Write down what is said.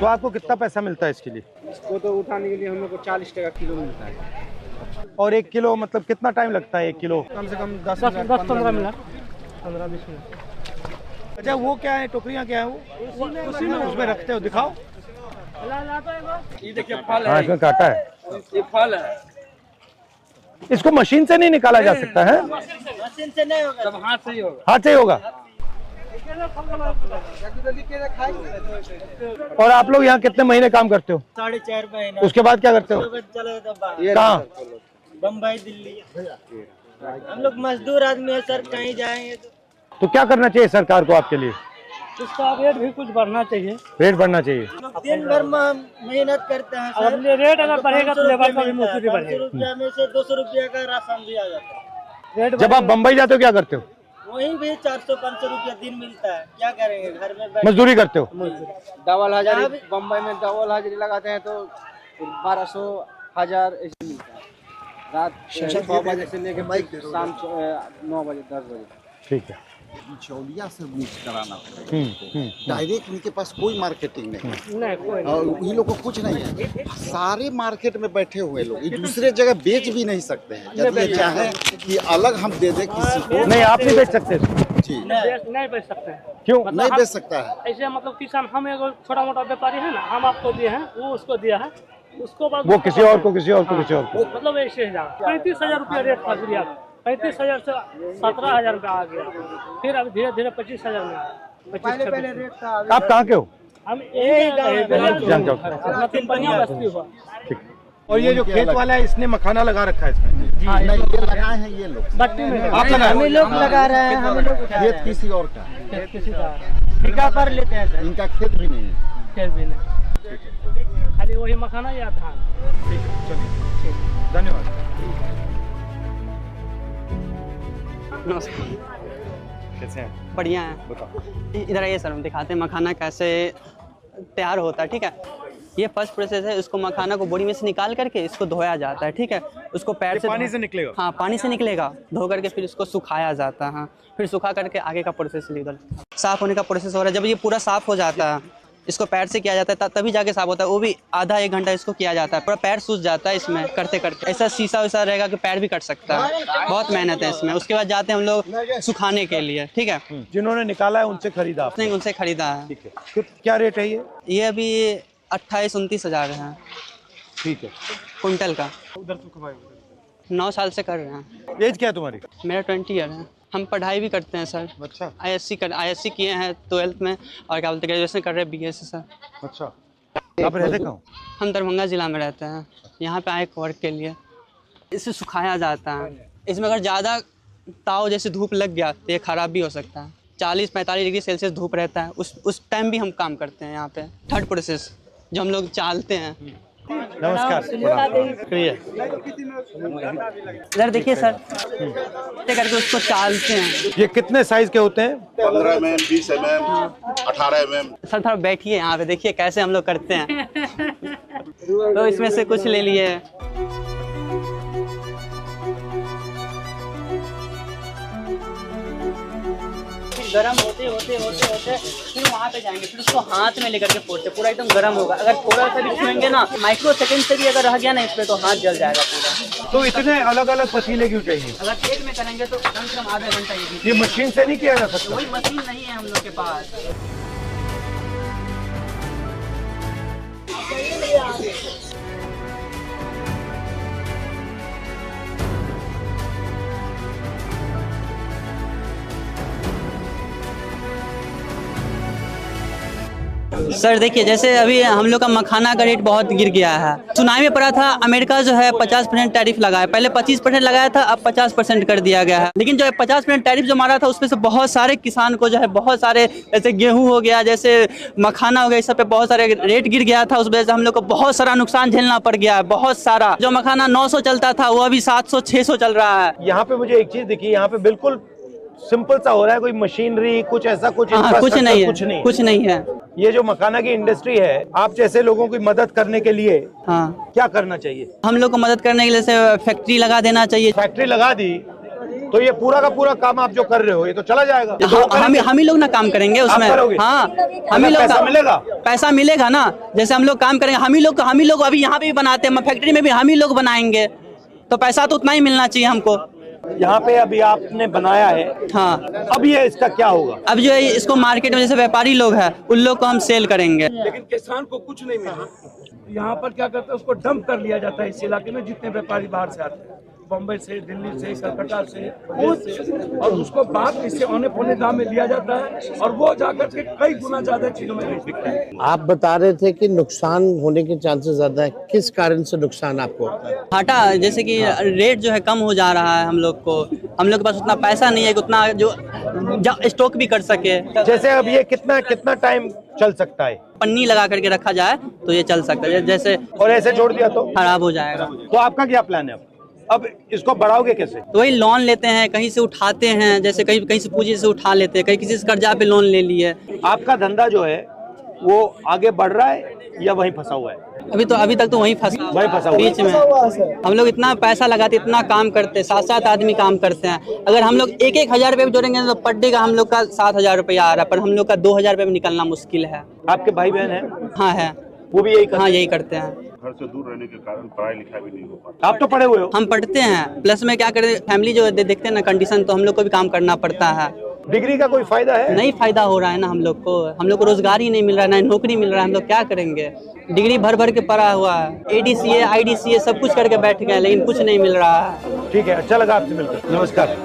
तो आपको कितना पैसा मिलता है इसके लिए? इसको तो उठाने के लिए हम लोग को 40 टका किलो मिलता है। और 1 किलो मतलब कितना टाइम लगता है 1 किलो? कम से कम 10-15 मिनट, 15-20 मिनट। अच्छा वो क्या है, टोकरियाँ क्या है वो? उसी में उसमें रखते हो, दिखाओ। ये देखिए फल हाँ, है, इसमें काटा है। ये फल है। इसको मशीन से नहीं निकाला जा सकता है? मशीन से नहीं होगा, सब हाथ से ही होगा। हाथ से ही होगा। और आप लोग यहाँ कितने महीने काम करते हो? 4.5 महीने। उसके बाद क्या करते हो? चले तो कहाँ? बम्बई, दिल्ली। हम लोग मजदूर आदमी है सर, कहीं जाएंगे तो क्या करना चाहिए सरकार को आपके लिए? इसका रेट भी कुछ बढ़ना चाहिए। रेट बढ़ना चाहिए। दिन भर में मेहनत करते हैं सर। अब रेट अगर बढ़ेगा तो लेबर का भी मजदूरी बढ़ेगा। 500 रुपया में से 200 रुपया का राशन भी आ जाता है। जब आप बम्बई जाते हो क्या करते हो? वहीं भी 400-500 रुपया दिन मिलता है। क्या करेंगे, घर में बैठ मजदूरी करते हो? डबल हाजिरी, बम्बई में डबल हाजिरी लगाते हैं तो 1200 1000 ऐसे मिलता है। रात 6 बजे से लेकर शाम 9 बजे 10 बजे। ठीक है। बिचौलिया से मिक्स कराना पड़ेगा। डायरेक्ट इनके पास कोई मार्केटिंग नहीं, और ये लोग को कुछ नहीं है। सारे मार्केट में बैठे हुए लोग ये दूसरे जगह बेच भी नहीं सकते हैं। यदि ये चाहे कि अलग हम दे दें किसी को, नहीं आप नहीं बेच सकते जी नहीं बेच सकते हैं। क्यों? नहीं बेच सकता है। ऐसे मतलब किसान, हम एक छोटा मोटा व्यापारी है ना, हम आपको दिए हैं, वो उसको दिया है, उसको बाद वो किसी और को, किसी और को, किसी और को। मतलब ऐसे ही 35,000 रुपया रेट था गुड़िया का। 35,000 से 17,000 रुपया आ गया, फिर अब धीरे धीरे 25,000 में आया। पहले रेट था। आप कहाँ के हो? हम जान जाओ। बस्ती हुआ। ठीक। और ये जो खेत वाला है इसने मखाना लगा रखा है इसमें? नहीं, ये लगाए हैं ये लोग। बट्टी में आप लगाए? हम लोग लगा रहे हैं, हम लोग खेत किसी और का, किसी का ठेका पर लेते हैं सर। इनका खेत भी नहीं है। खेत भी नहीं, खाली वही मखाना या धान। ठीक है, चलिए धन्यवाद। कैसे हैं? बढ़िया है। बताओ। इधर आइए सर, हम दिखाते हैं मखाना कैसे तैयार होता है। ठीक है, ये फर्स्ट प्रोसेस है। इसको मखाना को बोरी में से निकाल करके इसको धोया जाता है। ठीक है, उसको पैर से पानी से निकलेगा? हाँ, पानी से निकलेगा। धो करके फिर इसको सुखाया जाता है। हाँ, फिर सुखा करके आगे का प्रोसेस उधर साफ़ होने का प्रोसेस हो रहा है। जब ये पूरा साफ़ हो जाता है, इसको पैर से किया जाता है तभी जाके साफ होता है। वो भी आधा 1 घंटा इसको किया जाता है। पूरा पैर सूज जाता है इसमें करते करते। ऐसा शीशा वैसा रहेगा कि पैर भी कट सकता है। बहुत मेहनत है इसमें। उसके बाद जाते हैं हम लोग सुखाने के लिए। ठीक है, जिन्होंने निकाला है उनसे खरीदा आपने? नहीं, उनसे खरीदा है। ठीक है। क्या रेट है ये? ये अभी 28-29 हज़ार है ठीक है। कुंटल का। 9 साल से कर रहे हैं। एज क्या है तुम्हारी? मेरा 20 ईयर है। हम पढ़ाई भी करते हैं सर। अच्छा। ISC किए हैं 12th में, और क्या बोलते हैं ग्रेजुएशन कर रहे हैं BSc सर। अच्छा। आप रहते कहाँ? हम दरभंगा ज़िला में रहते हैं। यहाँ पे आए वर्क के लिए। इसे सुखाया जाता है। इसमें अगर ज़्यादा ताव जैसे धूप लग गया तो ये ख़राब भी हो सकता है। 40-45 डिग्री सेल्सियस धूप रहता है, उस टाइम भी हम काम करते हैं यहाँ पे। थर्ड प्रोसेस जो हम लोग चालते हैं। नमस्कार। शुक्रिया। इधर देखिए सर, ऐसे करके उसको चालते हैं। ये कितने साइज के होते हैं? 15 mm, 20 mm, 18 mm। सर थोड़ा बैठिए यहाँ पे, देखिए कैसे हम लोग करते हैं। तो इसमें से कुछ ले लिए। गरम होते होते होते होते फिर वहाँ पे जाएंगे, फिर उसको हाथ में लेकर के फोड़ते। पूरा एकदम गरम होगा। अगर थोड़ा सा भी छुएंगे ना, माइक्रो सेकंड से भी अगर रह गया ना इस पे, तो हाथ जल जाएगा पूरा। तो इतने अलग अलग पतीले क्यों चाहिए? अगर एक में करेंगे तो कम से कम आधा घंटा ये मशीन से नहीं किया जा सकता? वही मशीन नहीं है हम लोग के पास। सर देखिए, जैसे अभी हम लोग का मखाना का रेट बहुत गिर गया है। सुनाई में पड़ा था अमेरिका जो है 50% टैरिफ लगाया। पहले 25% लगाया था, अब 50% कर दिया गया है। लेकिन जो है 50% टैरिफ जो मारा था उसमें से बहुत सारे किसान को जो है बहुत सारे, जैसे गेहूं हो गया, जैसे मखाना हो गया, इस सब पे बहुत सारे रेट गिर गया था। उस वजह से हम लोग को बहुत सारा नुकसान झेलना पड़ गया है, बहुत सारा। जो मखाना 900 चलता था वो अभी 700-600 चल रहा है। यहाँ पे मुझे एक चीज दिखी, यहाँ पे बिल्कुल सिंपल सा हो रहा है। कोई मशीनरी कुछ ऐसा कुछ कुछ नहीं है, कुछ नहीं है। ये जो मखाना की इंडस्ट्री है, आप जैसे लोगों की मदद करने के लिए क्या करना चाहिए? हम लोग को मदद करने के लिए फैक्ट्री लगा देना चाहिए। फैक्ट्री लगा दी तो ये पूरा का पूरा काम आप जो कर रहे हो ये तो चला जाएगा। हम ही लोग ना काम करेंगे उसमें। हाँ, हम ही लोग पैसा मिलेगा, पैसा मिलेगा ना। जैसे हम लोग काम करेंगे, हम ही लोग अभी यहाँ पे भी बनाते हैं, फैक्ट्री में भी हम ही लोग बनाएंगे, तो पैसा तो उतना ही मिलना चाहिए हमको। यहाँ पे अभी आपने बनाया है, हाँ, अब ये इसका क्या होगा? अब जो है इसको मार्केट में जैसे व्यापारी लोग हैं उन लोग को हम सेल करेंगे। लेकिन किसान को कुछ नहीं मिला। यहाँ पर क्या करते हैं, उसको डंप कर लिया जाता है इस इलाके में, जितने व्यापारी बाहर से आते हैं, बम्बई से, दिल्ली से, कलकत्ता से, और उसको बाद इससे औने पौने दाम में लिया जाता है और वो जाकर के कई गुना ज्यादा चीजों में बिकता है। आप बता रहे थे कि नुकसान होने के चांसेस ज्यादा है, किस कारण से नुकसान आपको होता है? घाटा, जैसे कि रेट जो है कम हो जा रहा है, हम लोग के पास उतना पैसा नहीं है कि उतना जो स्टॉक भी कर सके। जैसे अब ये कितना टाइम चल सकता है? पन्नी लगा करके रखा जाए तो ये चल सकता है, जैसे और ऐसे छोड़ दिया तो खराब हो जाएगा। तो आपका क्या प्लान है अब इसको बढ़ाओगे कैसे? तो वही लोन लेते हैं, कहीं से उठाते हैं, जैसे कहीं से पूंजी से उठा लेते हैं, कहीं किसी से कर्जा पे लोन ले लिए। आपका धंधा जो है वो आगे बढ़ रहा है या वहीं फंसा हुआ है? अभी तक तो वहीं फंसा हुआ बीच में। हम लोग इतना पैसा लगाते, इतना काम करते, 7 आदमी काम करते हैं। अगर हम लोग 1 हजार रुपये भी जोड़ेंगे तो पर डे का हम लोग का 7,000 रुपया आ रहा है, पर हम लोग का 2,000 रुपये में निकलना मुश्किल है। आपके भाई बहन है? हाँ है, वो भी यही करते हैं। घर से दूर रहने के कारण पढ़ाई लिखाई भी नहीं हो पाता। आप तो पढ़े हुए हो? हम पढ़ते हैं, प्लस में क्या करें, फैमिली जो देखते हैं ना कंडीशन, तो हम लोग को भी काम करना पड़ता है। डिग्री का कोई फायदा है? नहीं फायदा हो रहा है ना हम लोग को रोजगार ही नहीं मिल रहा है, ना नौकरी मिल रहा है। हम लोग क्या करेंगे? डिग्री भर के पढ़ा हुआ है, ADCA IDCA सब कुछ करके बैठ गए, लेकिन कुछ नहीं मिल रहा है। ठीक है, अच्छा लगा आपसे मिलकर। नमस्कार।